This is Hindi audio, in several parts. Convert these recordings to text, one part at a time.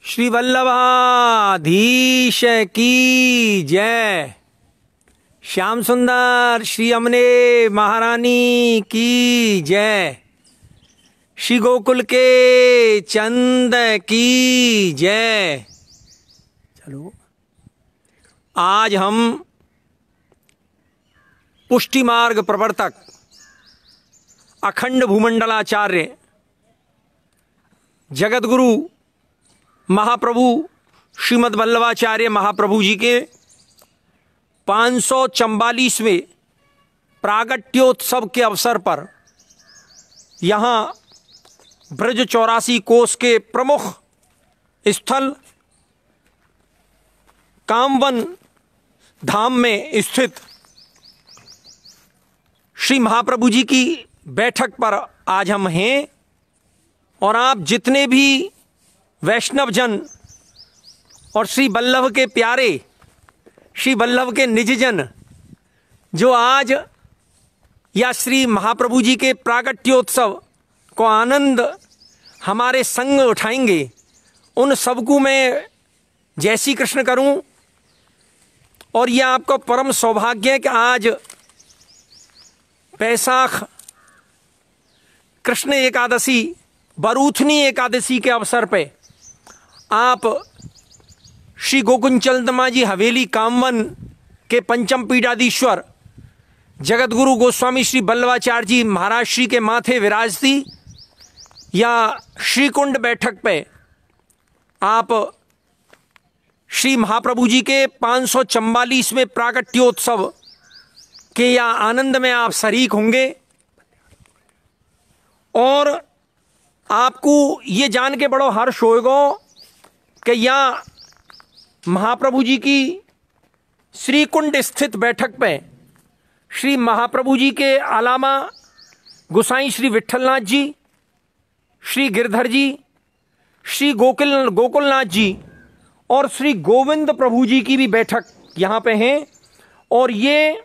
श्री वल्लभाधीश की जय। श्याम सुंदर श्री अमने महारानी की जय। श्री गोकुल के चंद की जय। चलो आज हम पुष्टि मार्ग प्रवर्तक अखंड भूमंडलाचार्य जगतगुरु महाप्रभु श्रीमद् वल्लभाचार्य महाप्रभु जी के 544वें प्रागट्योत्सव के अवसर पर यहाँ ब्रज 84 कोस के प्रमुख स्थल कामवन धाम में स्थित श्री महाप्रभु जी की बैठक पर आज हम हैं। और आप जितने भी वैष्णव जन और श्री वल्लभ के प्यारे, श्री वल्लभ के निज जन जो आज या श्री महाप्रभु जी के प्रागट्योत्सव को आनंद हमारे संग उठाएंगे, उन सबको मैं जय श्री कृष्ण करूं। और यह आपको परम सौभाग्य है कि आज बैसाख कृष्ण एकादशी बरूथनी एकादशी के अवसर पे आप श्री गोकुंचलदमा जी हवेली कामवन के पंचम पीठाधीश्वर जगतगुरु गोस्वामी श्री वल्लभाचार्य जी महाराज श्री के माथे विराजती या श्रीकुंड बैठक पे आप श्री महाप्रभु जी के 544वें प्रागट्योत्सव के या आनंद में आप शरीक होंगे। और आपको ये जान के बड़ो हर्ष होगा कि यहाँ महाप्रभु जी की श्रीकुंड स्थित बैठक पे श्री महाप्रभु जी के अलावा गोसाई श्री विट्ठलनाथ जी, श्री गिरधर जी, श्री गोकुलनाथ जी और श्री गोविंद प्रभु जी की भी बैठक यहाँ पे है। और ये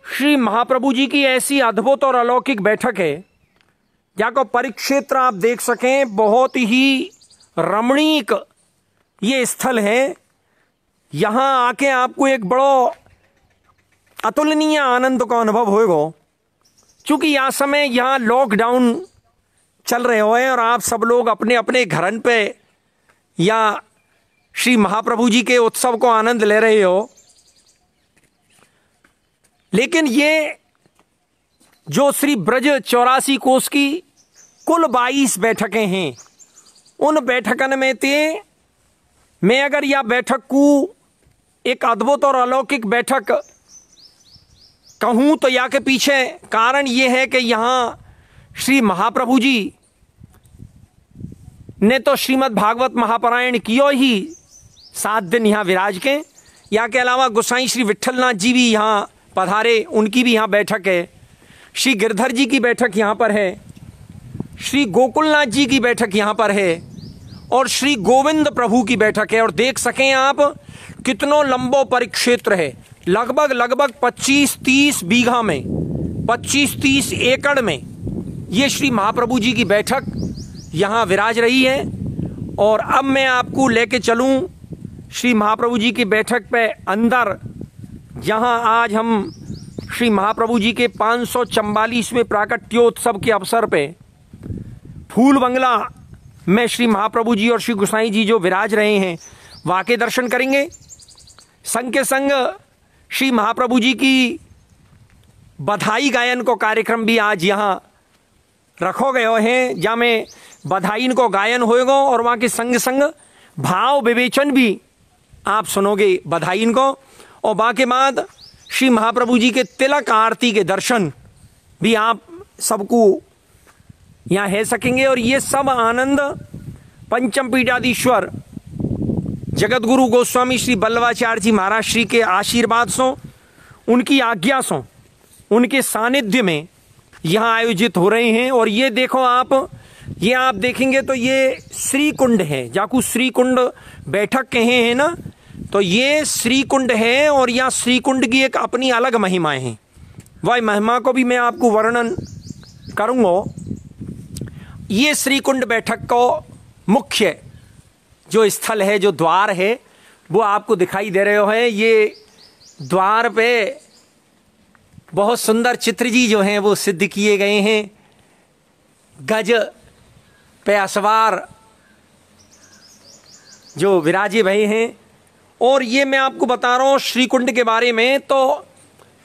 श्री महाप्रभु जी की ऐसी अद्भुत और अलौकिक बैठक है जहाँ को परिक्षेत्र आप देख सकें, बहुत ही रमणीक ये स्थल है। यहाँ आके आपको एक बड़ो अतुलनीय आनंद का अनुभव होगा। चूँकि यह समय यहाँ लॉकडाउन चल रहे हुए और आप सब लोग अपने अपने घरन पे या श्री महाप्रभु जी के उत्सव को आनंद ले रहे हो, लेकिन ये जो श्री ब्रज 84 कोस की कुल 22 बैठकें हैं, उन बैठकन में ते मैं अगर यह बैठक को एक अद्भुत और अलौकिक बैठक कहूँ तो या के पीछे कारण ये है कि यहाँ श्री महाप्रभु जी ने तो श्रीमद् भागवत महापारायण कियो ही 7 दिन यहाँ विराज के। या के अलावा गोसाई श्री विट्ठलनाथ जी भी यहाँ पधारे, उनकी भी यहाँ बैठक है। श्री गिरधर जी की बैठक यहाँ पर है, श्री गोकुलनाथ जी की बैठक यहाँ पर है और श्री गोविंद प्रभु की बैठक है। और देख सकें आप कितनो लंबो परिक्षेत्र है, लगभग 25-30 बीघा में, 25-30 एकड़ में ये श्री महाप्रभु जी की बैठक यहाँ विराज रही है। और अब मैं आपको लेके चलूँ श्री महाप्रभु जी की बैठक पे अंदर, जहाँ आज हम श्री महाप्रभु जी के 544वें प्राकट्योत्सव के अवसर पे फूल बंगला में श्री महाप्रभु जी और श्री गोसाई जी जो विराज रहे हैं वहाँ के दर्शन करेंगे। संग के संग श्री महाप्रभु जी की बधाई गायन को कार्यक्रम भी आज यहाँ रखो गए हैं, जहाँ में बधाई को गायन होएगा और वहाँ के संग संग भाव विवेचन भी आप सुनोगे बधाई को। और वहाँ के बाद श्री महाप्रभु जी के तिलक आरती के दर्शन भी आप सबको यहाँ है सकेंगे। और ये सब आनंद पंचम पीठाधीश्वर जगतगुरु गोस्वामी श्री वल्लभाचार्य जी महाराज श्री के आशीर्वाद सो, उनकी आज्ञा सो, उनके सानिध्य में यहाँ आयोजित हो रहे हैं। और ये देखो आप, ये आप देखेंगे तो ये श्रीकुंड है, जाकू श्रीकुंड बैठक कहे हैं ना, तो ये श्रीकुंड है। और यहाँ श्रीकुंड की एक अपनी अलग महिमाएं हैं, वह महिमा को भी मैं आपको वर्णन करूँगा। ये श्रीकुंड बैठक को मुख्य जो स्थल है, जो द्वार है, वो आपको दिखाई दे रहे हो है। ये द्वार पे बहुत सुंदर चित्र जी जो हैं वो सिद्ध किए गए हैं। गज पे असवार जो विराजे भये हैं। और ये मैं आपको बता रहा हूँ श्रीकुंड के बारे में, तो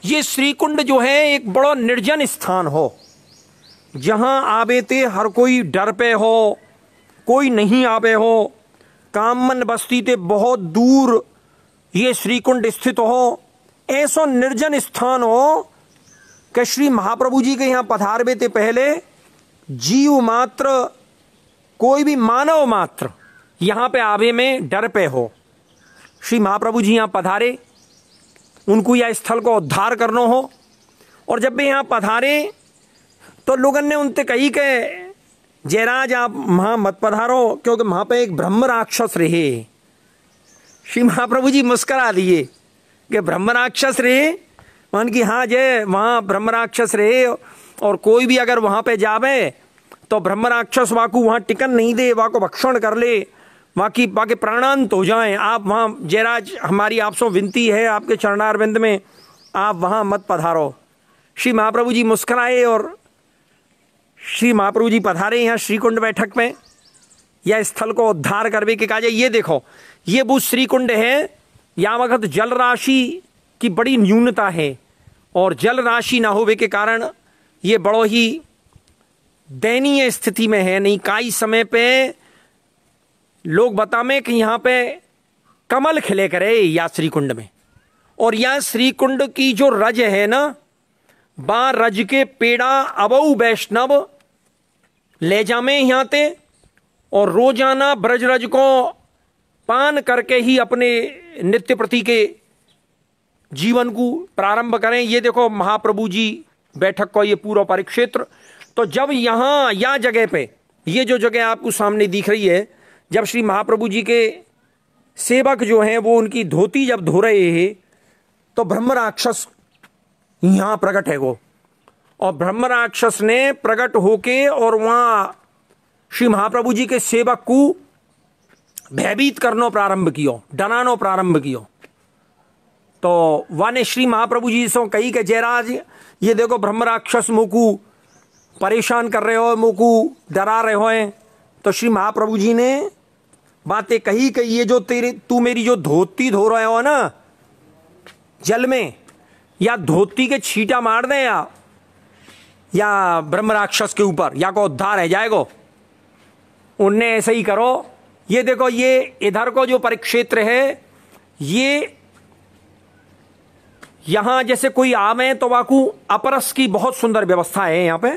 ये श्रीकुंड जो है एक बड़ा निर्जन स्थान हो, जहाँ आवे ते हर कोई डर पे हो, कोई नहीं आवे हो। कामन बस्ती ते बहुत दूर ये श्रीकुंड स्थित हो। ऐसा निर्जन स्थान हो कि श्री महाप्रभु जी के यहाँ पधारवे ते पहले जीव मात्र, कोई भी मानव मात्र यहाँ पे आवे में डर पे हो। श्री महाप्रभु जी यहाँ पधारे, उनको यह स्थल को उद्धार करना हो। और जब भी यहाँ पधारे तो लोगों ने उनसे कही कि जयराज आप वहाँ मत पधारो, क्योंकि वहाँ पे एक ब्रह्म राक्षस रहे। श्री महाप्रभु जी मुस्करा दिए कि ब्रह्म राक्षस रहे? मान की हाँ जय, वहाँ ब्रह्म राक्षस रहे, और कोई भी अगर वहाँ पे जावे तो ब्रह्म राक्षस वाकू वहाँ टिकन नहीं दे, वाको भक्षण कर ले, वाकी प्राणांत हो जाएं। आप वहाँ जयराज, हमारी आपसे विनती है आपके चरणारविंद में, आप वहाँ मत पधारो। श्री महाप्रभु जी मुस्कुराए और श्री महाप्रभु जी पधारे यहाँ श्रीकुंड बैठक में। यह स्थल को उद्धार करवे के काजे ये देखो, ये वो श्रीकुंड है। यहाँ वक्त जल राशि की बड़ी न्यूनता है, और जल राशि ना होवे के कारण ये बड़ो ही दयनीय स्थिति में है। नहीं काई समय पे लोग बतावे कि यहाँ पे कमल खिले करे या श्रीकुंड में। और यह श्रीकुंड की जो रज है ना, बा रज के पेड़ा अबऊ वैष्णव ले जामे यहाँ ते, और रोजाना ब्रज रज को पान करके ही अपने नित्य प्रति के जीवन को प्रारंभ करें। ये देखो महाप्रभु जी बैठक को ये पूरा परिक्षेत्र। तो जब यहाँ या जगह पे, ये जो जगह आपको सामने दिख रही है, जब श्री महाप्रभु जी के सेवक जो हैं वो उनकी धोती जब धो रहे हैं, तो ब्रह्म राक्षस यहाँ प्रकट है वो। और ब्रह्म राक्षस ने प्रकट होके और वहाँ श्री महाप्रभु जी के सेवक को भयभीत करनो प्रारंभ कियो, डरानो प्रारंभ कियो। तो वाने श्री महाप्रभु जी से कही कि जयराज ये देखो ब्रह्म राक्षस मुकू परेशान कर रहे हो, मुकू डरा रहे हो हैं। तो श्री महाप्रभु जी ने बातें कही कि ये जो तू मेरी जो धोती धो रहे हो ना जल में, या धोती के छींटा मार दे या ब्रह्म राक्षस के ऊपर, या को उद्धार है जाएगो। उनने ऐसे ही करो। ये देखो ये इधर को जो परिक्षेत्र है, ये यहां जैसे कोई आवे तो वाकू अपरस की बहुत सुंदर व्यवस्था है। यहाँ पे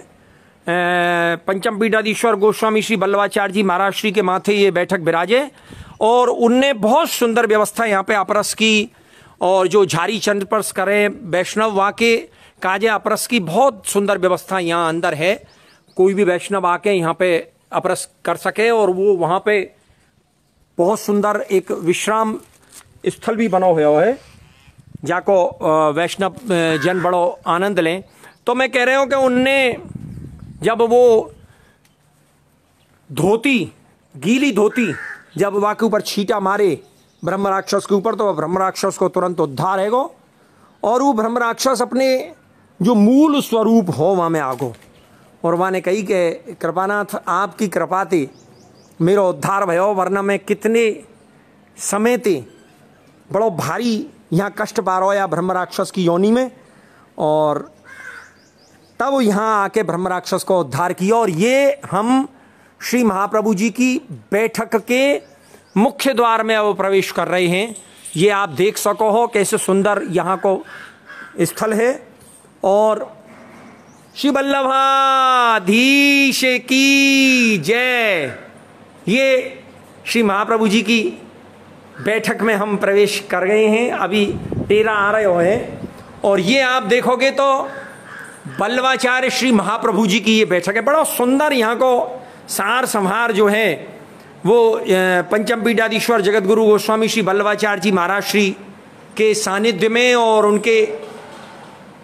पंचम पीठाधीश्वर गोस्वामी श्री बल्लभाचार्य जी महाराज श्री के माथे ये बैठक विराजे, और उनने बहुत सुंदर व्यवस्था यहाँ पे अपरस की। और जो झारी चंद्र पर करें वैष्णव वाके काजे अपरस की बहुत सुंदर व्यवस्था यहाँ अंदर है। कोई भी वैष्णव आके यहाँ पे अपरस कर सके, और वो वहाँ पे बहुत सुंदर एक विश्राम स्थल भी बना हुआ है, जाको वैष्णव जन बड़ो आनंद लें। तो मैं कह रहा हूँ कि उनने जब वो धोती, गीली धोती जब वाके ऊपर छींटा मारे ब्रह्म राक्षस के ऊपर, तो ब्रह्म राक्षस को तुरंत उद्धार है गो। और वो ब्रह्म राक्षस अपने जो मूल स्वरूप हो वहाँ में आगो। और वहाँ ने कही कि कृपानाथ आपकी कृपा थी मेरा उद्धार भयो, वरना मैं कितने समय ते बड़ो भारी यहाँ कष्ट पा रहा या ब्रह्म राक्षस की योनि में। और तब यहाँ आके ब्रह्म राक्षस को उद्धार किया। और ये हम श्री महाप्रभु जी की बैठक के मुख्य द्वार में अब प्रवेश कर रहे हैं। ये आप देख सको हो कैसे सुंदर यहाँ को स्थल है। और श्री वल्लभाधीश की जय। ये श्री महाप्रभु जी की बैठक में हम प्रवेश कर गए हैं, अभी टेरा आ रहे हैं। और ये आप देखोगे तो बल्लभाचार्य श्री महाप्रभु जी की ये बैठक है। बड़ा सुंदर यहाँ को सार संहार जो है वो पंचम पीठाधीश्वर जगतगुरु गोस्वामी श्री वल्लभाचार्य जी महाराज श्री के सानिध्य में और उनके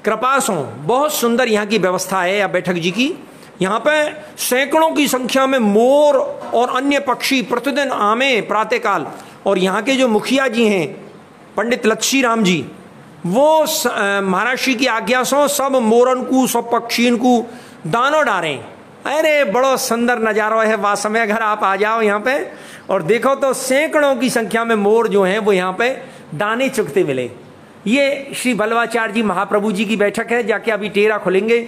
कृपा से बहुत सुंदर यहाँ की व्यवस्था है या बैठक जी की। यहाँ पे सैकड़ों की संख्या में मोर और अन्य पक्षी प्रतिदिन आमे प्रातःकाल। और यहाँ के जो मुखिया जी हैं पंडित लच्छी राम जी, वो महाराज श्री की आज्ञा से सब मोरन को, सब पक्षीन को दानो डालें। अरे बड़ो सुंदर नज़ारा है वास्तव में। अगर आप आ जाओ यहाँ पे और देखो तो सैकड़ों की संख्या में मोर जो हैं वो यहाँ पे दाने चुगते मिले। ये श्री बल्लवाचार्य जी महाप्रभु जी की बैठक है। जाके अभी टेरा खुलेंगे,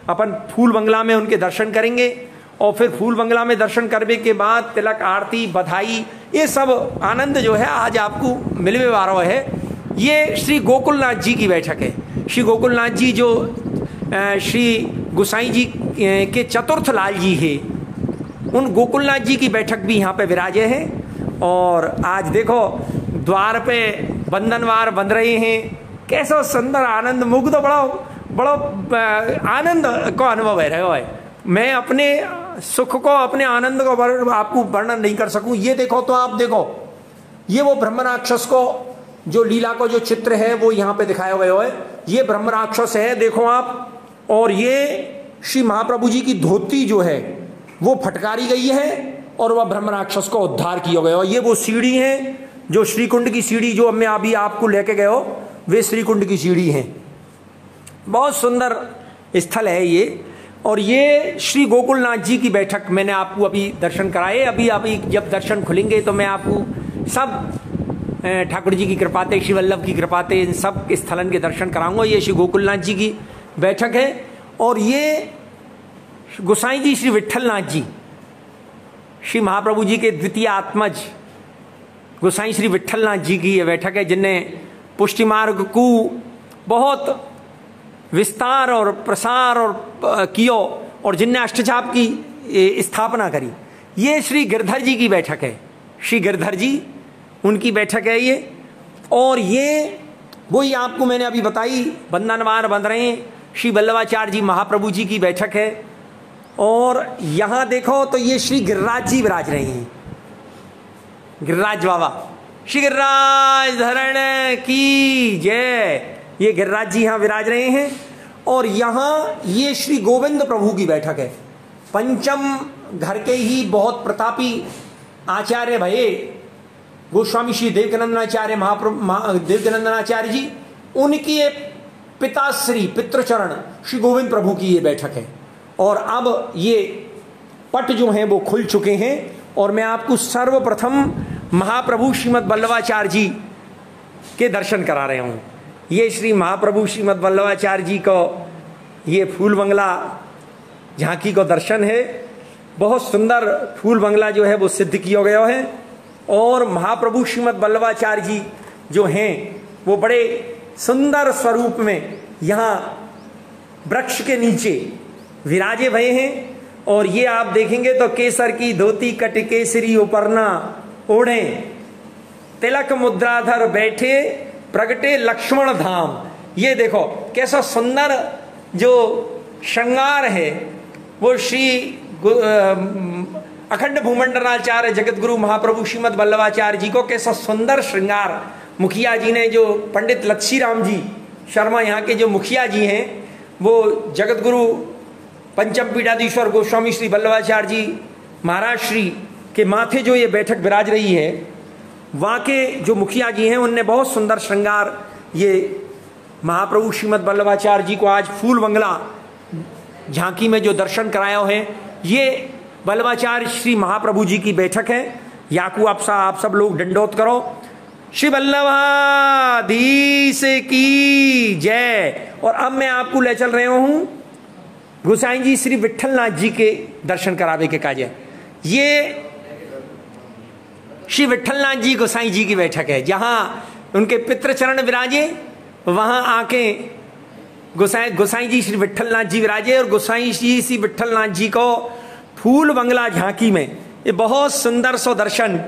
अपन फूल बंगला में उनके दर्शन करेंगे और फिर फूल बंगला में दर्शन करने के बाद तिलक आरती, बधाई, ये सब आनंद जो है आज आपको मिलने वाला है। ये श्री गोकुलनाथ जी की बैठक है। श्री गोकुलनाथ जी जो श्री गोसाई जी के चतुर्थ लाल जी है, उन गोकुलनाथ जी की बैठक भी यहाँ पे विराजे हैं। और आज देखो द्वार पे बंधनवार बंध रहे हैं। कैसा सुंदर आनंद, मुग्ध, बड़ा आनंद को अनुभव है रहा है। मैं अपने सुख को, अपने आनंद को आपको वर्णन नहीं कर सकूं। ये देखो तो आप देखो, ये वो ब्रह्म राक्षस को जो लीला को जो चित्र है वो यहाँ पे दिखाया गया है। ये ब्रह्म राक्षस है, देखो आप। और ये श्री महाप्रभु जी की धोती जो है वो फटकारी गई है और वह ब्रह्म राक्षस को उद्धार किया गया। ये वो सीढ़ी है जो श्रीकुंड की सीढ़ी जो मैं अभी आपको लेके गए हो, वे श्रीकुंड की सीढ़ी है। बहुत सुंदर स्थल है ये। और ये श्री गोकुलनाथ जी की बैठक मैंने आपको अभी दर्शन कराए। अभी जब दर्शन खुलेंगे तो मैं आपको सब ठाकुर जी की कृपा से, श्री वल्लभ की कृपा से इन सब स्थलन के दर्शन कराऊंगा। ये श्री गोकुलनाथ जी की बैठक है। और ये गोसाई जी श्री विट्ठलनाथ जी, श्री महाप्रभु जी के द्वितीय आत्मज गोसाई श्री विट्ठलनाथ जी की ये बैठक है, जिनने पुष्टि मार्ग को बहुत विस्तार और प्रसार और कियो और जिनने अष्टचाप की स्थापना करी। ये श्री गिरधर जी की बैठक है। श्री गिरधर जी उनकी बैठक है ये। और ये वही आपको मैंने अभी बताई, बंधनवार बंध रहे हैं, श्री बल्लवाचार्य जी महाप्रभु जी की बैठक है। और यहाँ देखो तो ये श्री गिरिराज जी विराज रहे हैं। गिरिराज बाबा, श्री गिरिराज धरण की जय। ये गिरिराज जी यहाँ विराज रहे हैं। और यहाँ ये श्री गोविंद प्रभु की बैठक है। पंचम घर के ही बहुत प्रतापी आचार्य भये गोस्वामी श्री देवकीनंदनाचार्य महाप्रभु देवकीनंदनाचार्य जी, उनकी पिताश्री पितृचरण श्री गोविंद प्रभु की ये बैठक है। और अब ये पट जो हैं वो खुल चुके हैं। और मैं आपको सर्वप्रथम महाप्रभु श्रीमद् वल्लभाचार्य जी के दर्शन करा रहे हूँ। ये श्री महाप्रभु श्रीमद् वल्लभाचार्य जी को ये फूल बंगला झांकी को दर्शन है। बहुत सुंदर फूल बंगला जो है वो सिद्ध किया गया है। और महाप्रभु श्रीमद् वल्लभाचार्य जी जो हैं वो बड़े सुंदर स्वरूप में यहाँ वृक्ष के नीचे विराजे भये हैं। और ये आप देखेंगे तो केसर की धोती कट केसरी उपरना ओढ़े, तिलक मुद्राधर बैठे प्रगटे लक्ष्मण धाम। ये देखो कैसा सुंदर जो श्रृंगार है वो श्री अखंड भूमंडलाचार्य जगत गुरु महाप्रभु श्रीमद् वल्लभाचार्य जी को कैसा सुंदर श्रृंगार मुखिया जी ने, जो पंडित लच्छी राम जी शर्मा यहाँ के जो मुखिया जी हैं, वो जगत गुरु पंचम पीठाधीश्वर गोस्वामी श्री वल्लभाचार्य जी महाराज श्री के माथे जो ये बैठक विराज रही है, वहाँ के जो मुखिया जी हैं उनने बहुत सुंदर श्रृंगार ये महाप्रभु श्रीमद् वल्लभाचार्य जी को आज फूल बंगला झांकी में जो दर्शन कराया है, ये वल्लभाचार्य श्री महाप्रभु जी की बैठक है। याकू आप सब लोग दंडोत करो। श्री वल्लभाधीश की जय। और अब मैं आपको ले चल रहे हूं गोसाई जी श्री विट्ठलनाथ जी के दर्शन करावे के काज है। ये श्री विट्ठलनाथ जी गोसाई जी की बैठक है, जहां उनके पितृचरण विराजे, वहां आके गोसाई जी श्री विट्ठलनाथ जी विराजे। और गोसाई जी श्री विट्ठलनाथ जी को फूल बंगला झांकी में ये बहुत सुंदर सो दर्शन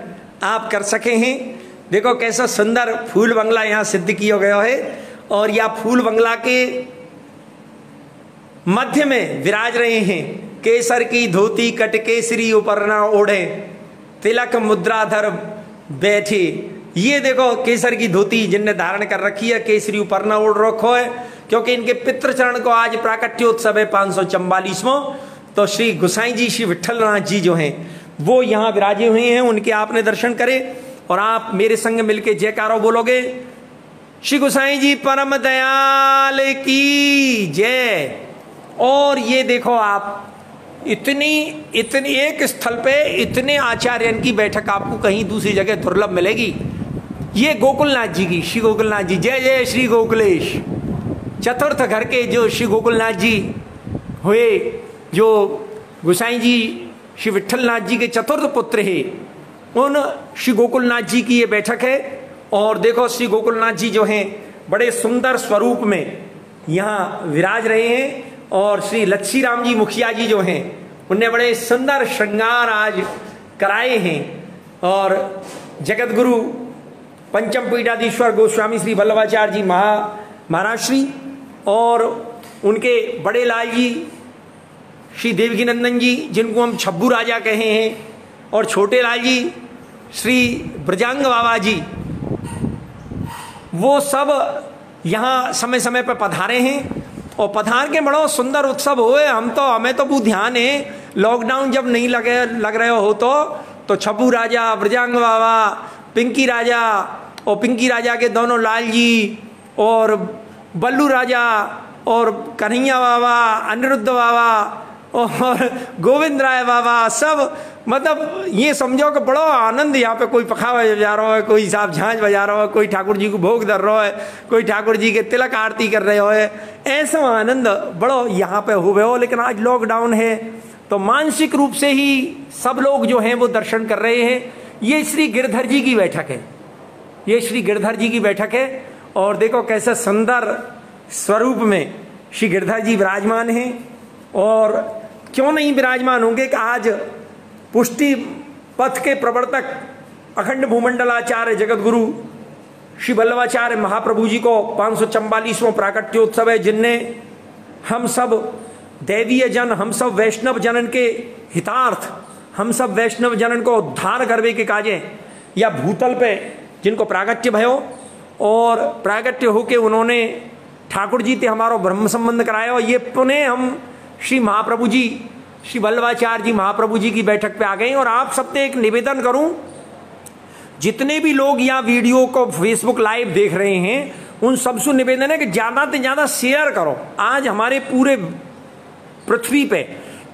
आप कर सके हैं। देखो कैसा सुंदर फूल बंगला यहाँ सिद्ध किया गया है। और यह फूल बंगला के मध्य में विराज रहे हैं, केसर की धोती कट केसरी उपरना ओढ़े, तिलक मुद्राधर बैठे। ये देखो केसर की धोती जिनने धारण कर रखी है, केसरी उपरना ओढ़ रखो है, क्योंकि इनके पितृचरण को आज प्राकट्योत्सव है 544वां। तो श्री गोसाई जी श्री विट्ठलनाथ जी जो हैं वो यहाँ विराजे हुए हैं, उनके आपने दर्शन करे और आप मेरे संग मिलके जयकारो बोलोगे, श्री गोसाई जी परम दयाल की जय। और ये देखो आप इतनी एक स्थल पे इतने आचार्यन की बैठक आपको कहीं दूसरी जगह दुर्लभ मिलेगी। ये गोकुलनाथ जी की, श्री गोकुलनाथ जी, जय जय श्री गोकुलेश। चतुर्थ घर के जो श्री गोकुलनाथ जी हुए, जो गोसाई जी श्री विट्ठलनाथ जी के चतुर्थ पुत्र है, उन श्री गोकुलनाथ जी की ये बैठक है। और देखो श्री गोकुलनाथ जी जो हैं बड़े सुंदर स्वरूप में यहाँ विराज रहे हैं। और श्री लच्छी राम जी मुखिया जी जो हैं उनने बड़े सुंदर श्रृंगार आज कराए हैं। और जगत गुरु पंचम पीठाधीश्वर गोस्वामी श्री वल्लभाचार्य जी महाराज श्री और उनके बड़े लाल जी श्री देवकी नंदन जी, जिनको हम छब्बू राजा कहे हैं, और छोटे लाल जी श्री ब्रजांग बाबा जी, वो सब यहाँ समय समय पर पधारे हैं। और पधार के बड़ो सुंदर उत्सव हुए। हमें तो बहुत ध्यान है, लॉकडाउन जब नहीं लग रहे हो तो छब्बू राजा, ब्रजांग बाबा, पिंकी राजा, और पिंकी राजा के दोनों लाल जी, और बल्लू राजा, और कन्हैया बाबा, अनिरुद्ध बाबा और गोविंद राय बाबा, सब मतलब ये समझो कि बड़ो आनंद। यहाँ पे कोई पखा बजा रहा है, कोई साहब झांझ बजा रहा है, कोई ठाकुर जी को भोग धर रहा है, कोई ठाकुर जी के तिलक आरती कर रहे हो है। ऐसा आनंद बड़ो यहाँ पे हुए हो। लेकिन आज लॉकडाउन है तो मानसिक रूप से ही सब लोग जो हैं वो दर्शन कर रहे हैं। ये श्री गिरधर जी की बैठक है, ये श्री गिरधर जी की बैठक है। और देखो कैसे सुंदर स्वरूप में श्री गिरधर जी विराजमान हैं। और क्यों नहीं विराजमान होंगे कि आज पुष्टि पथ के प्रवर्तक अखंड भूमंडलाचार्य जगत गुरु श्री वल्लभाचार्य महाप्रभु जी को 544वां प्राकट्योत्सव है, जिनने हम सब दैवीय जन, हम सब वैष्णव जनन के हितार्थ, हम सब वैष्णव जनन को उद्धार करवे के काजे या भूतल पे जिनको प्रागट्य भयो, और प्रागट्य होके उन्होंने ठाकुर जी ते हमारो ब्रह्म संबंध कराया। ये पुनः हम श्री महाप्रभु जी, श्री वल्लभाचार्य जी महाप्रभु जी की बैठक पे आ गए। और आप सबसे एक निवेदन करूं, जितने भी लोग यहाँ वीडियो को फेसबुक लाइव देख रहे हैं, उन सबसे निवेदन है कि ज्यादा से ज्यादा शेयर करो। आज हमारे पूरे पृथ्वी पे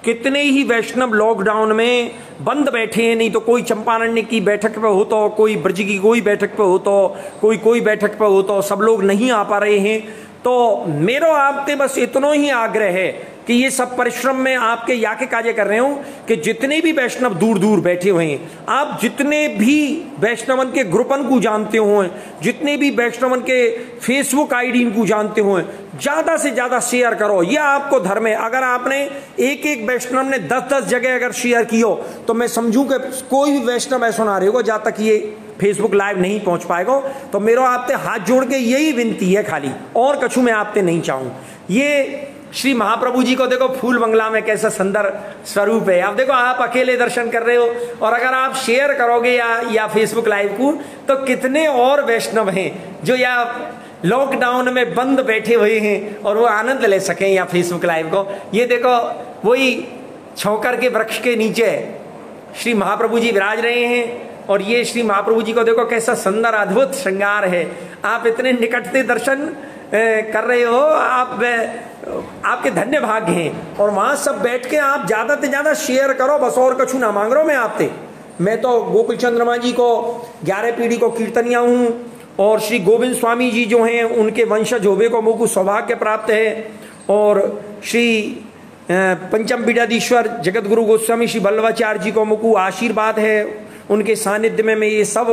कितने ही वैष्णव लॉकडाउन में बंद बैठे हैं। नहीं तो कोई चंपारण्य की बैठक पे हो, तो कोई ब्रज की कोई बैठक पे हो, तो कोई बैठक पे हो, तो सब लोग नहीं आ पा रहे हैं। तो मेरा आपसे बस इतना ही आग्रह है कि ये सब परिश्रम में आपके या के कार्य कर रहे हो कि जितने भी वैष्णव दूर दूर बैठे हुए हैं, आप जितने भी वैष्णवन के ग्रुपन को जानते हो, जितने भी वैष्णवन के फेसबुक आईडी को जानते हो, ज्यादा से ज्यादा शेयर करो। यह आपको धर्म है। अगर आपने एक वैष्णव ने 10-10 जगह अगर शेयर कियो, तो मैं समझूं कि कोई भी वैष्णव ऐसा ना रहेगा जब तक ये फेसबुक लाइव नहीं पहुंच पाएगा। तो मेरा आपसे हाथ जोड़ के यही विनती है खाली, और कछु मैं आपसे नहीं चाहूं। ये श्री महाप्रभु जी को देखो फूल बंगला में कैसा सुंदर स्वरूप है। अब देखो आप अकेले दर्शन कर रहे हो, और अगर आप शेयर करोगे या फेसबुक लाइव को, तो कितने और वैष्णव हैं जो या लॉकडाउन में बंद बैठे हुए हैं और वो आनंद ले सकें या फेसबुक लाइव को। ये देखो वही छौकर के वृक्ष के नीचे श्री महाप्रभु जी विराज रहे हैं। और ये श्री महाप्रभु जी को देखो कैसा सुंदर अद्भुत श्रृंगार है। आप इतने निकट से दर्शन कर रहे हो, आपके धन्य भाग्य हैं। और वहां सब बैठ के आप ज्यादा से ज्यादा शेयर करो, बस और कछु ना मांग रहा हूं मैं आपसे। मैं तो गोकुल चंद्रमा जी को 11 पीढ़ी को कीर्तनिया हूं, और श्री गोविंद स्वामी जी जो हैं उनके वंशज होवे को मुझको सौभाग्य प्राप्त है। और श्री पंचम पीठाधीश्वर जगत गुरु गोस्वामी श्री वल्लभाचार्य जी को मुझको आशीर्वाद है। उनके सानिध्य में मैं ये सब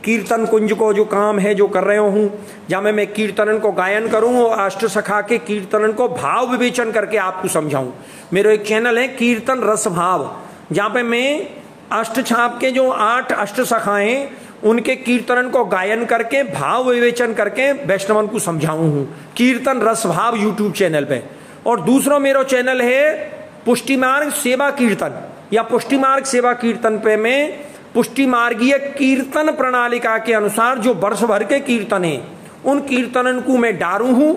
कीर्तन कुंज को जो काम है जो कर रहे हूँ, जहाँ मैं कीर्तन को गायन करूँ और अष्ट सखा के कीर्तन को भाव विवेचन करके आपको समझाऊँ। मेरा एक चैनल है कीर्तन रस भाव, जहाँ पे मैं अष्ट छाप के जो 8 अष्ट सखाएं उनके कीर्तन को गायन करके भाव विवेचन करके वैष्णवन को समझाऊँ हूँ, कीर्तन रस भाव यूट्यूब चैनल पे। और दूसरा मेरा चैनल है पुष्टि मार्ग सेवा कीर्तन या पुष्टि मार्ग सेवा कीर्तन पे मैं पुष्टि मार्गीय कीर्तन प्रणालिका के अनुसार जो वर्ष भर के कीर्तन है उन कीर्तनन को मैं डारू हूं।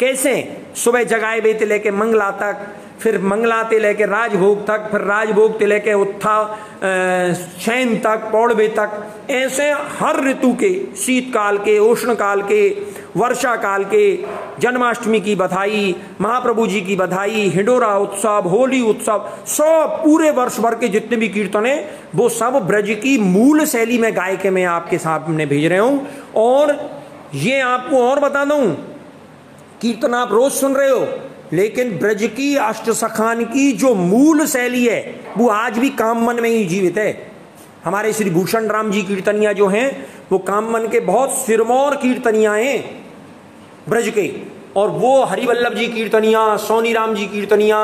कैसे? सुबह जगाए बेते लेके मंगला तक, फिर मंगला ते लेके राजभोग तक, फिर राजभोग ते लेके शयन तक, पौड़बे तक, ऐसे हर ऋतु के, शीतकाल के, उष्ण काल के, वर्षा काल के, जन्माष्टमी की बधाई, महाप्रभु जी की बधाई, हिंडोरा उत्सव, होली उत्सव, सब पूरे वर्ष भर के जितने भी कीर्तन है वो सब ब्रज की मूल शैली में गाय के मैं आपके सामने भेज रहे हूं। और ये आपको और बता दूं, कीर्तन आप रोज सुन रहे हो, लेकिन ब्रज की अष्टसखान की जो मूल शैली है वो आज भी काममन में ही जीवित है। हमारे श्री भूषण राम जी कीर्तनिया जो हैं वो काममन के बहुत सिरमौर कीर्तनिया हैं ब्रज के, और वो हरिवल्लभ जी कीर्तनिया, सोनी राम जी कीर्तनिया,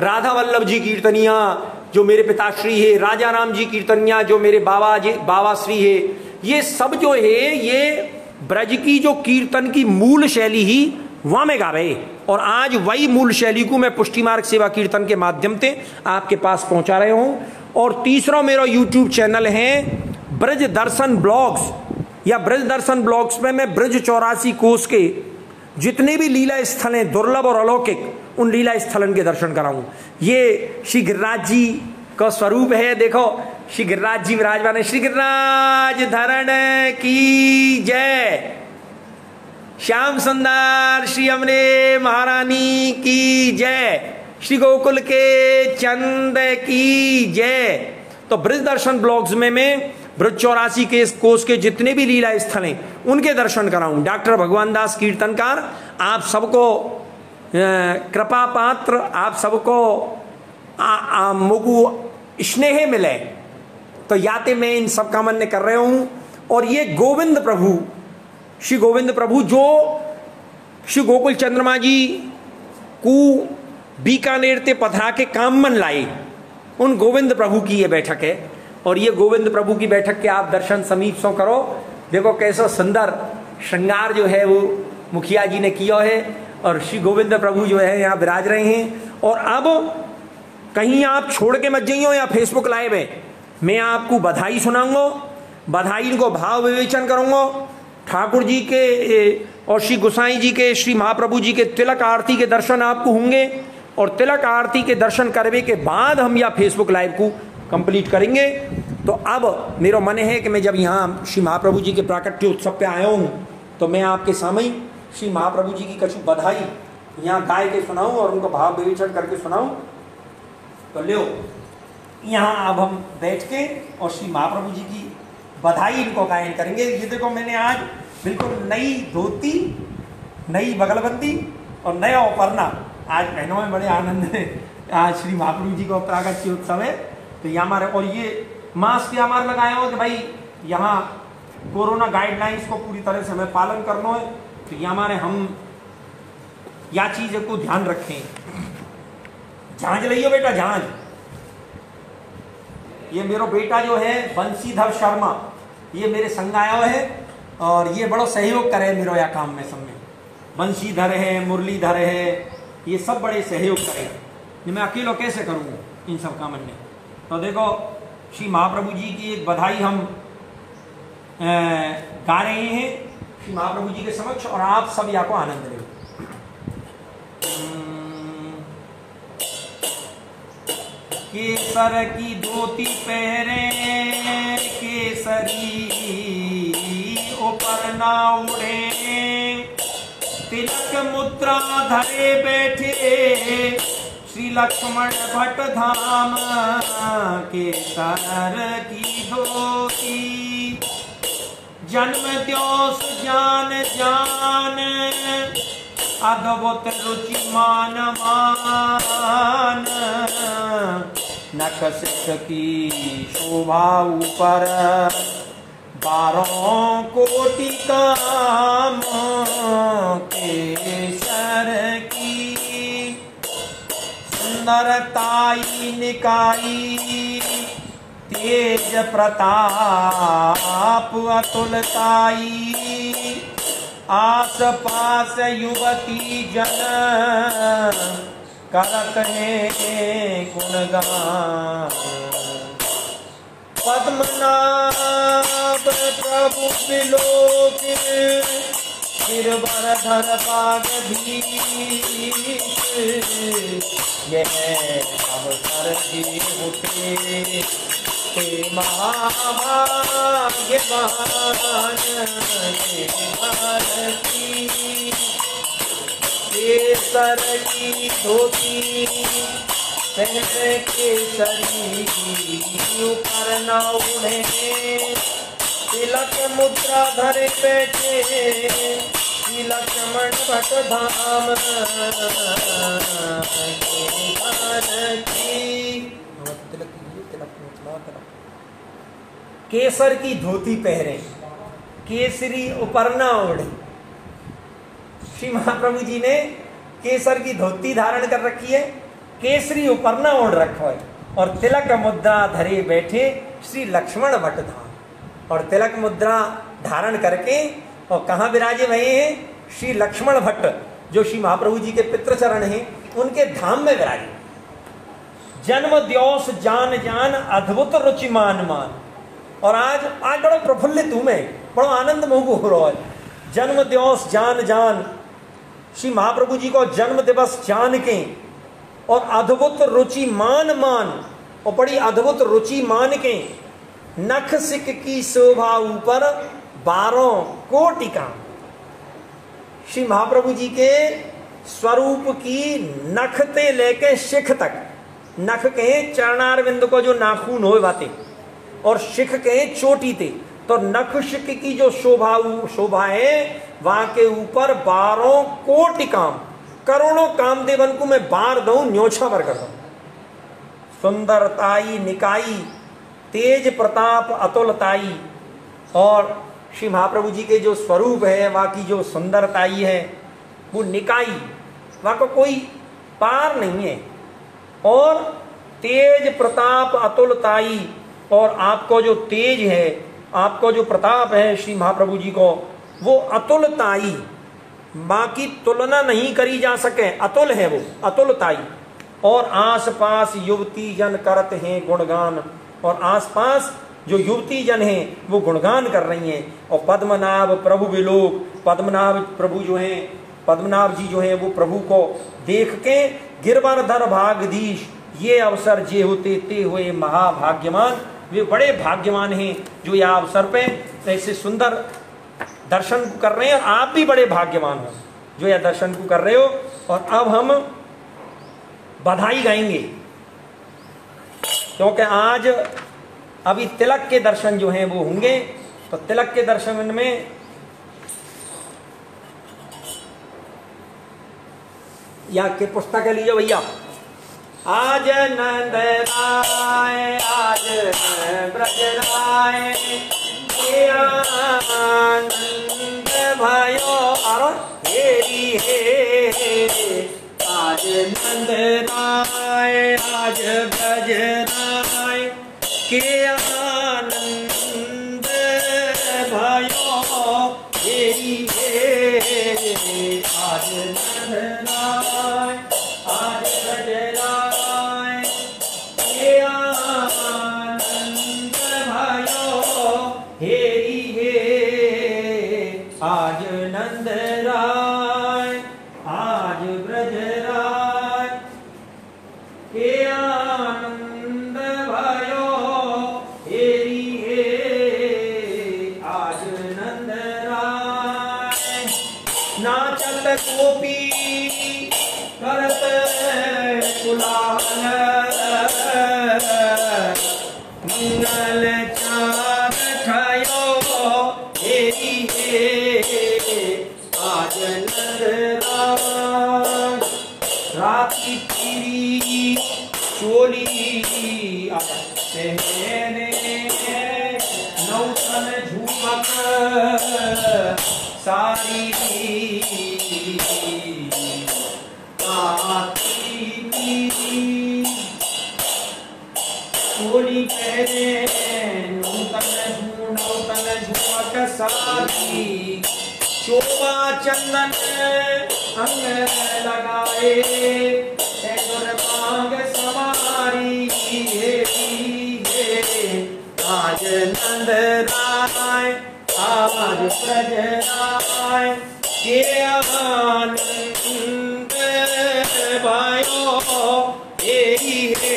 राधा वल्लभ जी कीर्तनिया जो मेरे पिताश्री है, राजा राम जी कीर्तनिया जो मेरे बाबा श्री है, ये सब जो है ये ब्रज की जो कीर्तन की मूल शैली ही वहां में गावे। और आज वही मूल शैली को मैं पुष्टि मार्ग सेवा कीर्तन के माध्यम से आपके पास पहुंचा रहे हूं। और तीसरा मेरा यूट्यूब चैनल है ब्रज दर्शन ब्लॉग्स, या ब्रज दर्शन ब्लॉग्स में मैं ब्रज 84 कोस के जितने भी लीला स्थल हैं दुर्लभ और अलौकिक, उन लीला स्थलन के दर्शन कराऊं। ये श्री गिरिराज जी का स्वरूप है, देखो श्री गिरिराज जी विराजमान है। श्री गिरिराज धरण की जय, श्याम सुंदर श्री अमरे महारानी की जय, श्री गोकुल के चंद की जय। तो ब्रज दर्शन ब्लॉग्स में मैं ब्रज 84 के कोस के जितने भी लीला स्थल हैं उनके दर्शन कराऊं। डॉक्टर भगवान दास कीर्तनकार, आप सबको कृपा पात्र, आप सबको मुगु स्नेह मिले, तो याते मैं इन सब का मन कर रहे हूं। और ये गोविंद प्रभु, श्री गोविंद प्रभु जो श्री गोकुल चंद्रमा जी को बीकानेर ते पधरा के काममन लाए, उन गोविंद प्रभु की ये बैठक है। और ये गोविंद प्रभु की बैठक के आप दर्शन समीप सो करो। देखो कैसा सुंदर श्रृंगार जो है वो मुखिया जी ने किया है, और श्री गोविंद प्रभु जो है यहाँ विराज रहे हैं। और अब कहीं आप छोड़ के मत जाइयो, या फेसबुक लाइव है, मैं आपको बधाई सुनाऊंगा, बधाई को भाव विवेचन करूंगा। ठाकुर जी के और श्री गोसाई जी के, श्री महाप्रभु जी के तिलक आरती के दर्शन आपको होंगे, और तिलक आरती के दर्शन करने के बाद हम यह फेसबुक लाइव को कंप्लीट करेंगे। तो अब मेरा मन है कि मैं जब यहाँ श्री महाप्रभु जी के प्राकट्य उत्सव पे आया हूँ तो मैं आपके सामने श्री महाप्रभु जी की कछु बधाई यहाँ गाय के सुनाऊं और उनको भाव विवेचन करके सुनाऊं। तो लो यहाँ अब हम बैठ के और श्री महाप्रभु जी की बधाई इनको गायन करेंगे। ये देखो मैंने आज बिल्कुल नई धोती, नई बगलबंदी और नया उपरना आज पहनों में बड़े आनंद है। आज श्री महाप्रभु जी का प्राकट्य उत्सव है, तो यहाँ हमारे, और ये मास्क हमारे लगाए हो कि भाई यहाँ कोरोना गाइडलाइंस को पूरी तरह से हमें पालन करना है। तो ये हमारे हम या चीज को ध्यान रखें। झांझ लियो बेटा, झांझ। ये मेरा बेटा जो है बंशीधर शर्मा, ये मेरे संग आया है और ये बड़ा सहयोग करे मेरा या काम में। सब में बंशीधर है, मुरलीधर है, ये सब बड़े सहयोग करे। मैं अकेला कैसे करूँगा इन सब काम में। तो देखो श्री महाप्रभु जी की एक बधाई हम गा रहे हैं श्री महाप्रभु जी के समक्ष, और आप सब या को आनंद ले। केसर की धोती पहरे केसरी ऊपर ना उड़े, तिलक मुद्रा धरे बैठे श्री लक्ष्मण भट्ट धाम, केसर की धोती जन्म त्योस जान जान, अद्भुत रुचि मान मान, नख सिख की शोभा ऊपर 12 कोटि काम, केसर की सुंदरताई निकाई, तेज प्रताप अतुलताई, आस पास युवती जन करत है गुणगान, पद्मनाभ प्रभु बिलोक गिरवरधर बागधीश, यह अवसर जी उठे ते महाभाग्यवान के भारती। केसर की धोती पहने केसरी ऊपर न उड़े, तिलक मुद्रा धरे बैठे श्री लक्ष्मण भट धाम केसर की धोती पहने, केसरी ऊपर न उड़े। श्री महाप्रभु जी ने केसर की धोती धारण कर रखी है, केसरी ऊपर न ओढ़ रखो है, और तिलक मुद्रा धरे बैठे श्री लक्ष्मण भट धाम। और तिलक मुद्रा धारण करके और कहाँ विराजे भये हैं? श्री लक्ष्मण भट्ट जो श्री महाप्रभु जी के पितृचरण हैं, उनके धाम में विराजे। जन्म दिवस जान जान अद्भुत रुचि मान मान। और आज बड़ो प्रफुल्लित हूं मैं, बड़ो आनंद मोह हो रहा है। जन्म दिवस जान जान, श्री महाप्रभु जी को जन्म दिवस जान के और अद्भुत रुचि मान मान, और बड़ी अद्भुत रुचि मान के नख सिक की शोभा ऊपर 12 कोटि का। श्री महाप्रभु जी के स्वरूप की नख ते लेके शिख तक, नख कहें चरणारविंद को जो नाखून हो बातें, और शिख कहें चोटी ते, तो नख शिख की जो शोभा है वहां के ऊपर 12 कोटि काम, करोड़ों कामदेवन को मैं बार दऊं, न्योछा भर कर दूं। सुंदरताई निकाई, तेज प्रताप अतुलताई। और श्री महाप्रभु जी के जो स्वरूप है, वहाँ की जो सुंदरताई है वो निकाई, वहाँ को कोई पार नहीं है। और तेज प्रताप अतुलताई, और आपको जो तेज है, आपको जो प्रताप है श्री महाप्रभु जी को, वो अतुलताई, बाकी तुलना नहीं करी जा सके, अतुल है वो, अतुलताई। और आसपास युवती जन करते हैं गुणगान, और आसपास जो युवती जन हैं वो गुणगान कर रही हैं। और पद्मनाभ प्रभु विलोक, पद्मनाभ प्रभु जो हैं, पद्मनाभ जी जो हैं, वो प्रभु को देख के गिरवरधर भागधीश, ये अवसर जे होते ते हुए महाभाग्यवान। वे बड़े भाग्यवान हैं जो यह अवसर पे ऐसे सुंदर दर्शन कर रहे हैं, और आप भी बड़े भाग्यवान हो जो यह दर्शन को कर रहे हो। और अब हम बधाई गाएंगे, क्योंकि आज अभी तिलक के दर्शन जो हैं वो होंगे। तो तिलक के दर्शन में या के पुस्तक लीजिए भैया। आज नंद राय, आज ब्रज राय, आनंद भयो और हेरी हे। आज नंद राय, आज ब्रज राय, के आनंद भयो हेरी हे। आज नंद राय, आज ब्रज राय, के आनंद भयो हेरी हे। आज नंद राय, आज ब्रज राय, के आनंद भयो हेरी हे। आज नंद राय, नाचत गोपी करत कुलाल, मंगल चार ठयो हेरी हे। आज नंद राय, राती पीरी चोली पहने, नौतन झुमक सारी चोली पहने, नौतन झुमक सारी, शोभा चंदन अंग लगाए, मांग सवारी आज नंद राय, आज ब्रज राय, के आनंद भयो एहि हे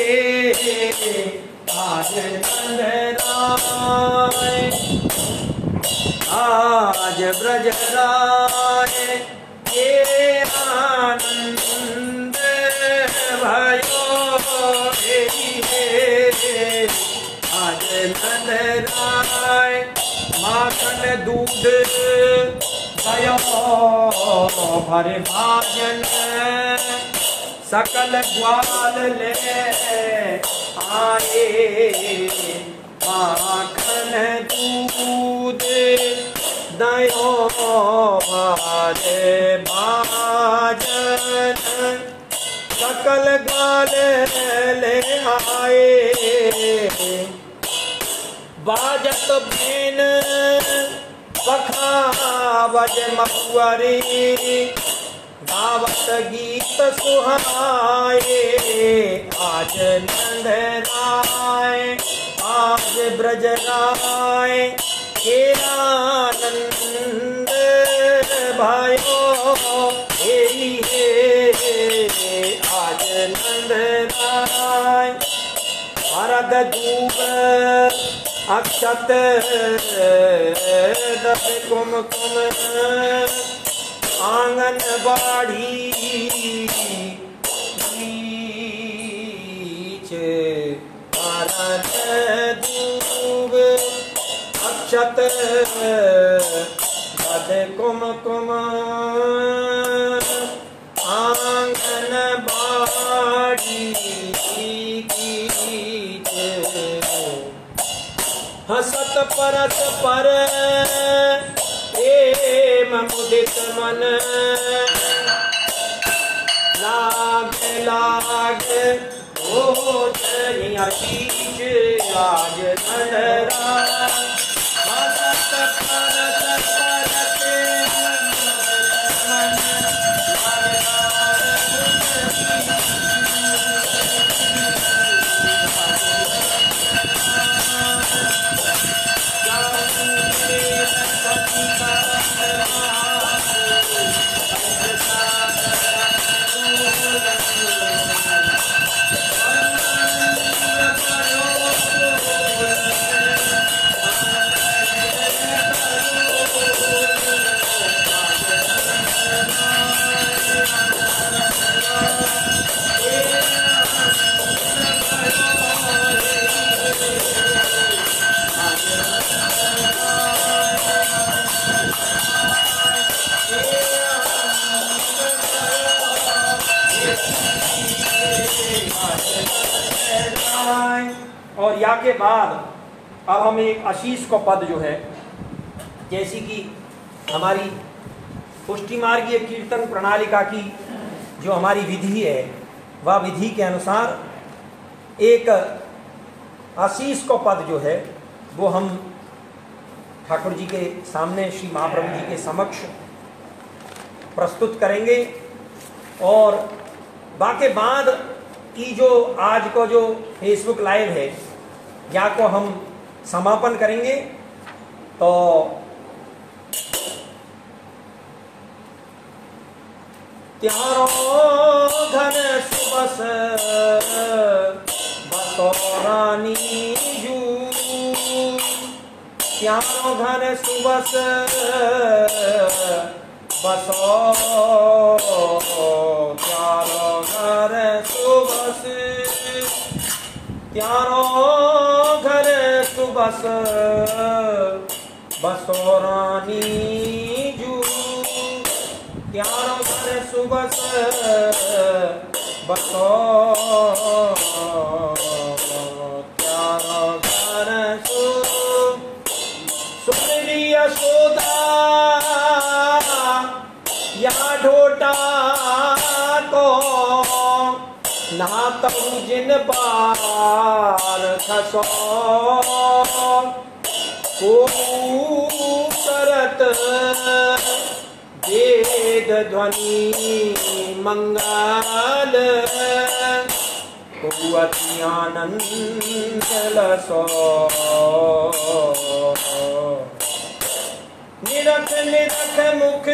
आज नंद राय आज ब्रज राय के आनंद भयो एहि हे आज नंद राय माखन दूध दयो भर भाजन सकल ग्वाल ले आए माखन दूध दयो भर भाजन सकल ग्वाल ले आए बाजत भेन पखावज महुअरी गावत गीत सुहाए आज नंद राय आज ब्रज राय के आनंद भयो एहि हे आज नंद राय भरत दूब अक्षत दस कुमकुम आंगन बाड़ी बीच भरत दूब अक्षत दस कुमकुम आंगन बाड़ी हसत परस पर प्रेम मुदित मन लाग लाग भोजन आशीष आज नंदरा हसत परस पर प्रेम मन और या के बाद अब हम एक आशीष को पद जो है, जैसी कि हमारी पुष्टि मार्गीय कीर्तन प्रणालिका की जो हमारी विधि है, वह विधि के अनुसार एक आशीष को पद जो है वो हम ठाकुर जी के सामने श्री महाप्रभु जी के समक्ष प्रस्तुत करेंगे। और बाकी बाद की जो आज को जो फेसबुक लाइव है या को हम समापन करेंगे। तो त्यारो घन सुबस बसोरानी जू त्यारो घन सुबस बसो त्यारो घर सुबस त्यारो घर सुबस बसोरानी जू त्यारो घर सुबस बसो त्यारो घर सुंदरी यशोदा या ढोटा को नहातऊ जिन पार खसो को करत वेद ध्वनि मंगल को अति आनंद लसो निरख निरख निरख मुख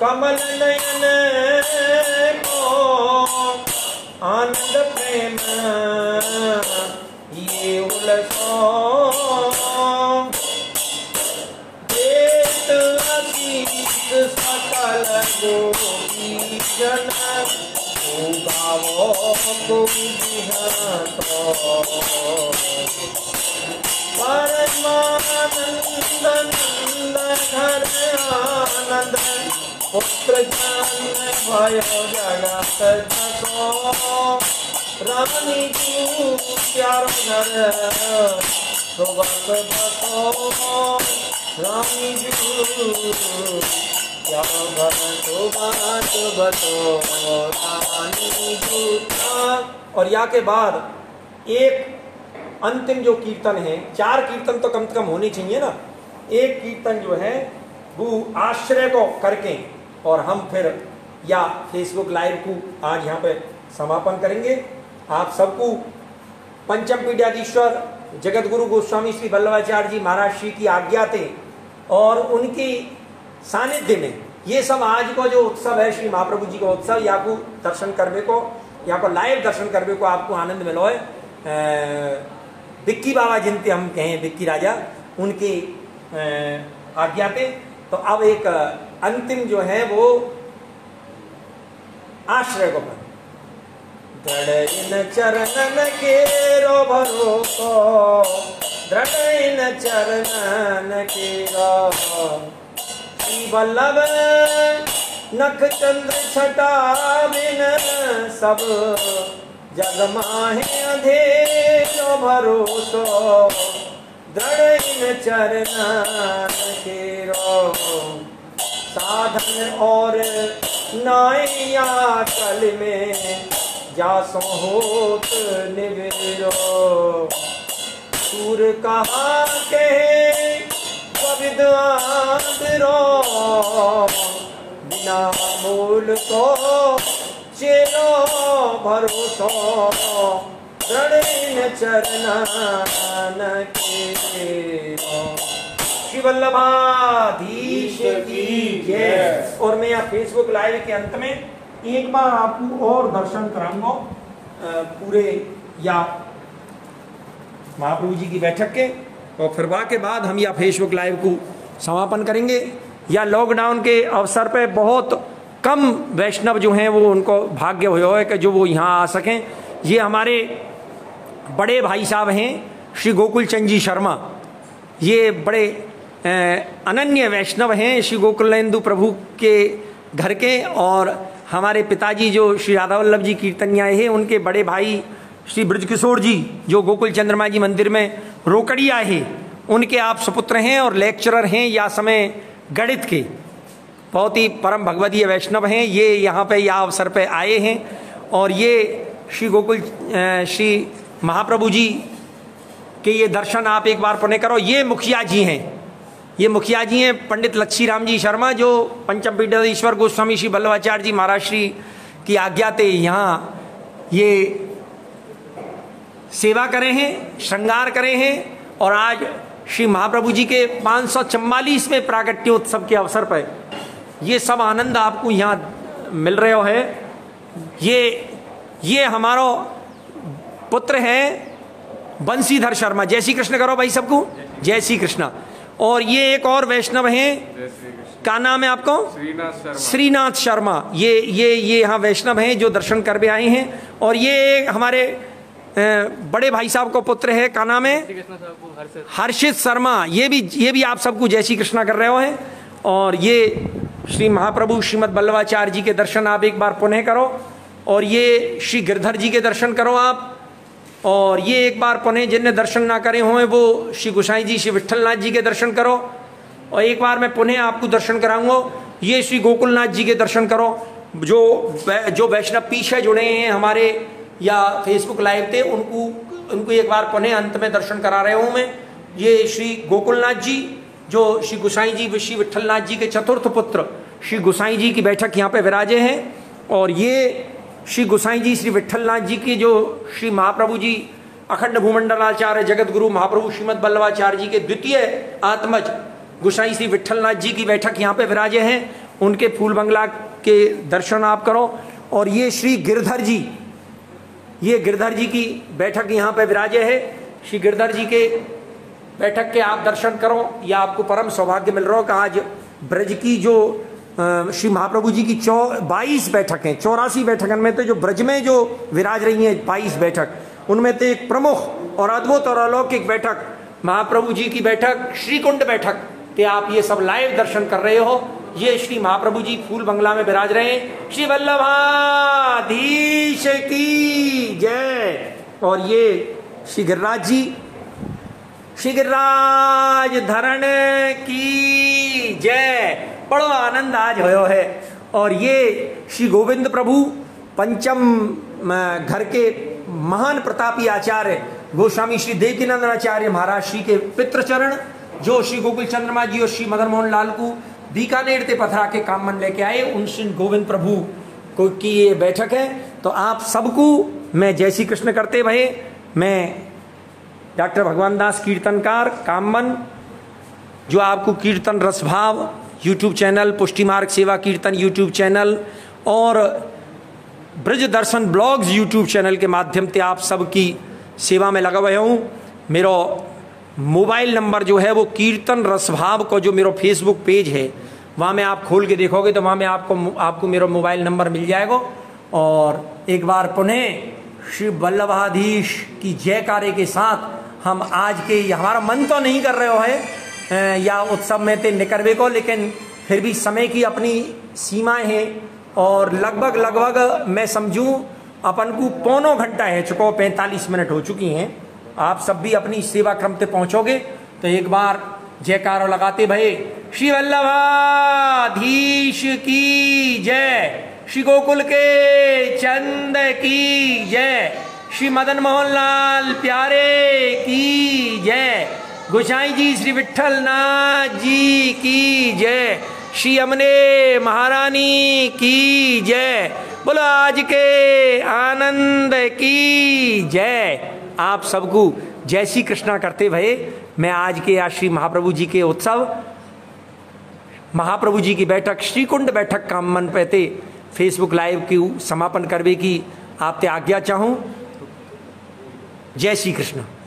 कमल नयन को आनंद प्रेम ये उलसो देत अतीत सकल गोपी जन गावो कोई बिहतो परमानंद घर आनंद पुत्र जन भयो जगत जसो रानी जू प्यारो घर सुबत बसो रानी जू प्यारो घर सुबत बसो रानी जू। और या के बाद एक अंतिम जो कीर्तन है, 4 कीर्तन तो कम से कम होने चाहिए ना, एक कीर्तन जो है वो आश्रय को करके और हम फिर या फेसबुक लाइव को आज यहाँ पे समापन करेंगे। आप सबको पंचम पीठाधीश्वर जगत गुरु गोस्वामी श्री वल्लभाचार्य जी महाराज श्री की आज्ञा थे और उनकी सानिध्य में ये सब आज को जो उत्सव है श्री महाप्रभु जी का उत्सव, या को दर्शन करने को, यहाँ को लाइव दर्शन करने को आपको आनंद मिलो है। बिक्की बाबा जिनते हम कहें बिक्की राजा, उनकी आज्ञा पे तो अब एक अंतिम जो है वो आश्रय को दृढ़ चरणन के रो भरोसो, दृढ़ चरणन के रो श्री वल्लभ नख चंद्र छटा बिन सब जग माहे अंधेरो भरोसो, दृढ़ चरणन के रो साधन और नाया कल में जासो होत निवेरो, सूर कहा के विद्वादरो बिना मूल को चेलो भरोसो, दृढ़ चरणन के श्री वल्लभाधीश की जय। और मैं यहाँ फेसबुक लाइव के अंत में एक बार आपको और दर्शन कराऊंगा पूरे या महाप्रभु जी की बैठक के, और फिर के बाद हम या फेसबुक लाइव को समापन करेंगे। या लॉकडाउन के अवसर पे बहुत कम वैष्णव जो हैं वो उनको भाग्य हुआ है कि जो वो यहाँ आ सकें। ये हमारे बड़े भाई साहब हैं श्री गोकुल चंद जी शर्मा, ये बड़े अनन्य वैष्णव हैं श्री गोकुलेंदु प्रभु के घर के, और हमारे पिताजी जो श्री राधा वल्लभ जी कीर्तनियाए हैं उनके बड़े भाई श्री ब्रजकिशोर जी जो गोकुल चंद्रमा जी मंदिर में रोकड़िया है, उनके आप सुपुत्र हैं और लेक्चरर हैं या समय गणित के, बहुत ही परम भगवदीय वैष्णव हैं। ये यहाँ पे या अवसर पे आए हैं और ये श्री गोकुल श्री महाप्रभु जी के ये दर्शन आप एक बार पुण्य करो। ये मुखिया जी हैं, ये मुखिया जी हैं पंडित लक्ष्मी राम जी शर्मा, जो पंचम पीठाधीश्वर गोस्वामी श्री वल्लभाचार्य जी महाराज श्री की आज्ञा थे यहाँ ये सेवा करे हैं, श्रृंगार करे हैं। और आज श्री महाप्रभु जी के 544वें प्रागट्योत्सव के अवसर पर ये सब आनंद आपको यहाँ मिल रहे हो है। ये हमारा पुत्र है बंसीधर शर्मा, जय श्री कृष्ण करो भाई सबको, जय श्री कृष्ण। और ये एक और वैष्णव हैं, क्या नाम है आपको? श्रीनाथ शर्मा। ये यहाँ वैष्णव हैं जो दर्शन कर भी आए हैं। और ये हमारे बड़े भाई साहब को पुत्र है, क्या नाम है? हर्षित शर्मा। ये भी आप सबको जय श्री कृष्णा कर रहे हो हैं। और ये श्री महाप्रभु श्रीमद वल्लभाचार्य जी के दर्शन आप एक बार पुनः करो। और ये श्री गिरधर जी के दर्शन करो आप। और ये एक बार पुनः जिनने दर्शन ना करे हों वो श्री गोसाई जी श्री विठलनाथ जी के दर्शन करो। और एक बार मैं पुनः आपको दर्शन कराऊंगा, ये श्री गोकुलनाथ जी के दर्शन करो। जो वैष्णव पीछे जुड़े हैं हमारे या फेसबुक लाइव थे उनको एक बार पुनः अंत में दर्शन करा रहे हूँ मैं। ये श्री गोकुलनाथ जी जो श्री गोसाई जी श्री विठलनाथ जी के चतुर्थ पुत्र श्री गोसाई जी की बैठक यहाँ पे विराजे हैं। और ये श्री गोसाई जी श्री विठलनाथ जी की जो श्री महाप्रभु जी अखंड भूमंडलाचार्य जगत गुरु महाप्रभु श्रीमद वल्लभाचार्य जी के द्वितीय आत्मज गोसाई श्री विट्ठलनाथ जी की बैठक यहाँ पे विराजे हैं, उनके फूल बंगला के दर्शन आप करो। और ये श्री गिरधर जी, ये गिरधर जी की बैठक यहाँ पे विराजे है। श्री गिरधर जी के बैठक के आप दर्शन करो, या आपको परम सौभाग्य मिल रहा हो कि आज ब्रज की जो श्री महाप्रभु जी की 22 बैठकें, 84 बैठकन में तो जो ब्रज में जो विराज रही हैं 22 बैठक, उनमें तो एक प्रमुख और अद्भुत और अलौकिक बैठक महाप्रभु जी की बैठक श्रीकुंड बैठक के आप ये सब लाइव दर्शन कर रहे हो। ये श्री महाप्रभु जी फूल बंगला में विराज रहे हैं। श्री वल्लभाधीश की जय। और ये श्री गिरिराज जी, श्री गिरिराज धरण की जय। बड़ो आनंद आज हो है। और ये श्री गोविंद प्रभु पंचम घर के महान प्रतापी आचार्य गोस्वामी श्री देवकीनंदन आचार्य महाराज श्री के पितृचरण, जो श्री गोकुल चंद्रमा जी और श्री मदन मोहन लाल को बीकानेर ते पथरा के काम मन लेके आए, उन श्री गोविंद प्रभु को की ये बैठक है। तो आप सबको मैं जय श्री कृष्ण करते भये। मैं डॉक्टर भगवान दास कीर्तनकार काममन, जो आपको कीर्तन रसभाव यूट्यूब चैनल, पुष्टि मार्ग सेवा कीर्तन यूट्यूब चैनल और ब्रज दर्शन ब्लॉग्स यूट्यूब चैनल के माध्यम से आप सबकी सेवा में लगा हुआ हूँ। मेरा मोबाइल नंबर जो है वो कीर्तन रसभाव को जो मेरा फेसबुक पेज है वहाँ में आप खोल के देखोगे तो वहाँ में आपको मेरा मोबाइल नंबर मिल जाएगा। और एक बार पुनः श्री वल्लभाधीश की जयकारे के साथ हम आज के, हमारा मन तो नहीं कर रहे हो है या उत्सव में ते निकलवे को, लेकिन फिर भी समय की अपनी सीमाएं हैं और लगभग मैं समझूं अपन को पौनों घंटा है चुको, 45 मिनट हो चुकी हैं। आप सब भी अपनी सेवा क्रम पे पहुंचोगे तो एक बार जयकारो लगाते भये। श्री वल्लभाधीश की जय। श्री गोकुल के चंद की जय। श्री मदन मोहन लाल प्यारे की जय। गोसाई जी श्री विट्ठलनाथ जी की जय। श्री अमने महारानी की जय। बोलो आज के आनंद की जय। आप सबको जय श्री कृष्णा करते भये। मैं आज के आज श्री महाप्रभु जी के उत्सव, महाप्रभु जी की बैठक श्रीकुंड बैठक काममन पहते फेसबुक लाइव की समापन करवे की आपते आज्ञा चाहूं। जय श्री कृष्ण।